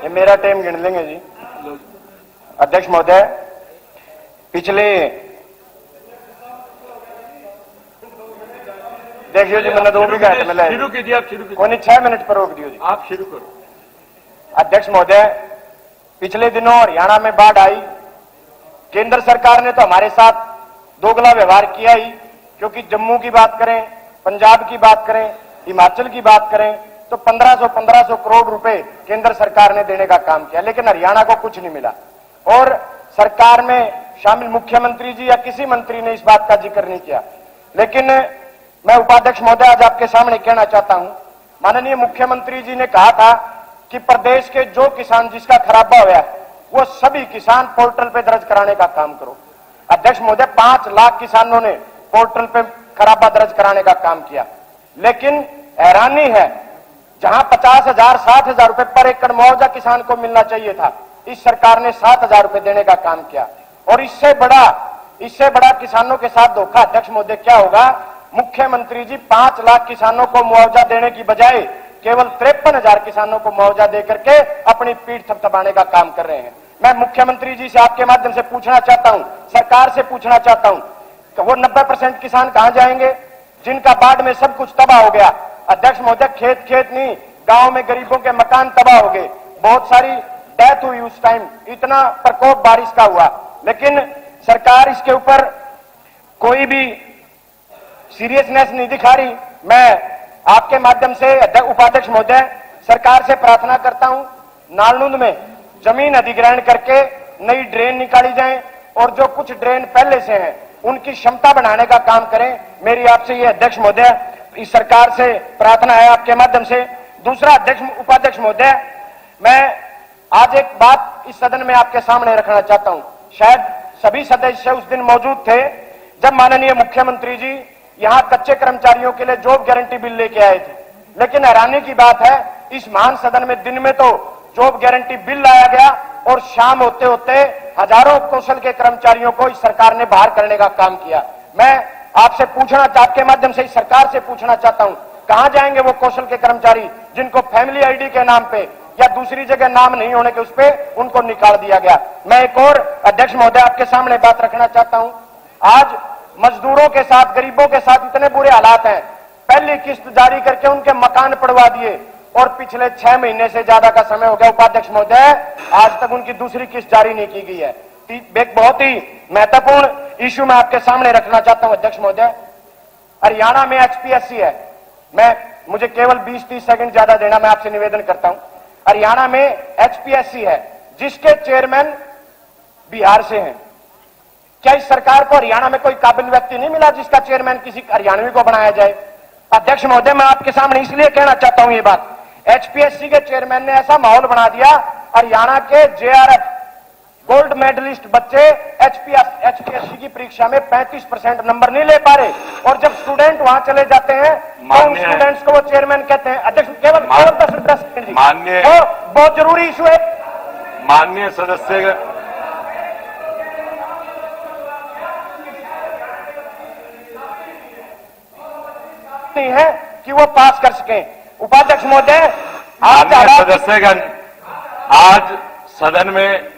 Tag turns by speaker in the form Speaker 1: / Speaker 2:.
Speaker 1: ये मेरा टाइम गिन लेंगे जी। अध्यक्ष महोदय, पिछले देखिए जी, मैंने 2 भी कहा था,
Speaker 2: शुरू कीजिए, आप शुरू कीजिए।
Speaker 1: कोई नहीं, 6 मिनट पर रोक दियो जी।
Speaker 2: आप शुरू करो।
Speaker 1: अध्यक्ष महोदय, पिछले दिनों हरियाणा में बाढ़ आई। केंद्र सरकार ने तो हमारे साथ दोगला व्यवहार किया ही, क्योंकि जम्मू की बात करें, पंजाब की बात करें, हिमाचल की बात करें तो 1500 करोड़ रुपए केंद्र सरकार ने देने का काम किया, लेकिन हरियाणा को कुछ नहीं मिला। और सरकार में शामिल मुख्यमंत्री जी या किसी मंत्री ने इस बात का जिक्र नहीं किया। लेकिन मैं उपाध्यक्ष महोदय आज आपके सामने कहना चाहता हूं, माननीय मुख्यमंत्री जी ने कहा था कि प्रदेश के जो किसान जिसका खराबा हुआ वो सभी किसान पोर्टल पे दर्ज कराने का काम करो। अध्यक्ष महोदय, 5 लाख किसानों ने पोर्टल पे खराबा दर्ज कराने का काम किया, लेकिन हैरानी है, जहां 50,000 60,000 रुपए पर एकड़ मुआवजा किसान को मिलना चाहिए था, इस सरकार ने 7,000 रुपए देने का काम किया। और इससे बड़ा किसानों के साथ धोखा अध्यक्ष महोदय क्या होगा? मुख्यमंत्री जी 5 लाख किसानों को मुआवजा देने की बजाय केवल 53,000 किसानों को मुआवजा देकर के अपनी पीठ थपथपाने का काम कर रहे हैं। मैं मुख्यमंत्री जी से आपके माध्यम से पूछना चाहता हूं, सरकार से पूछना चाहता हूं कि वो 90% किसान कहां जाएंगे जिनका बाढ़ में सब कुछ तबाह हो गया? अध्यक्ष महोदय, खेत नहीं, गांव में गरीबों के मकान तबाह हो गए, बहुत सारी डेथ हुई उस टाइम, इतना प्रकोप बारिश का हुआ, लेकिन सरकार इसके ऊपर कोई भी सीरियसनेस नहीं दिखा रही। मैं आपके माध्यम से उपाध्यक्ष महोदय सरकार से प्रार्थना करता हूं, नालनुंद में जमीन अधिग्रहण करके नई ड्रेन निकाली जाए और जो कुछ ड्रेन पहले से हैं उनकी क्षमता बढ़ाने का काम करें। मेरी आपसे ये अध्यक्ष महोदय इस सरकार से प्रार्थना है आपके माध्यम से। दूसरा उपाध्यक्ष महोदय, मैं आज एक बात इस सदन में आपके सामने रखना चाहता हूं। शायद सभी सदस्य उस दिन मौजूद थे जब माननीय मुख्यमंत्री जी यहां कच्चे कर्मचारियों के लिए जॉब गारंटी बिल लेके आए थे, लेकिन हैरानी की बात है, इस महान सदन में दिन में तो जॉब गारंटी बिल लाया गया और शाम होते होते हजारों कौशल के कर्मचारियों को इस सरकार ने बाहर करने का काम किया। मैं आपसे आपके माध्यम से इस सरकार से पूछना चाहता हूं, कहां जाएंगे वो कौशल के कर्मचारी जिनको फैमिली आईडी के नाम पे या दूसरी जगह नाम नहीं होने के उस पे उनको निकाल दिया गया? मैं एक और अध्यक्ष महोदय आपके सामने बात रखना चाहता हूं। आज मजदूरों के साथ, गरीबों के साथ इतने बुरे हालात हैं, पहली किस्त जारी करके उनके मकान पड़वा दिए और पिछले 6 महीने से ज्यादा का समय हो गया उपाध्यक्ष महोदय, आज तक उनकी दूसरी किस्त जारी नहीं की गई है। एक बहुत ही महत्वपूर्ण इश्यू मैं आपके सामने रखना चाहता हूं अध्यक्ष महोदय। हरियाणा में एचपीएससी है, मुझे केवल 20-30 सेकंड ज्यादा देना, मैं आपसे निवेदन करता हूं। हरियाणा में एचपीएससी है जिसके चेयरमैन बिहार से हैं। क्या इस सरकार को हरियाणा में कोई काबिल व्यक्ति नहीं मिला जिसका चेयरमैन किसी हरियाणवी को बनाया जाए? अध्यक्ष महोदय, मैं आपके सामने इसलिए कहना चाहता हूं ये बात, एचपीएससी के चेयरमैन ने ऐसा माहौल बना दिया, हरियाणा के जेआरएफ गोल्ड मेडलिस्ट बच्चे एचपीएससी की परीक्षा में 35% नंबर नहीं ले पा रहे, और जब स्टूडेंट वहां चले जाते हैं तो उन स्टूडेंट्स को वो चेयरमैन कहते हैं। अध्यक्ष केवल 10 सेकंड, बहुत जरूरी इशू है।
Speaker 2: माननीय सदस्य
Speaker 1: नहीं है कि वो पास कर सकें। उपाध्यक्ष महोदय,
Speaker 2: माननीय सदस्यगण, आज सदन में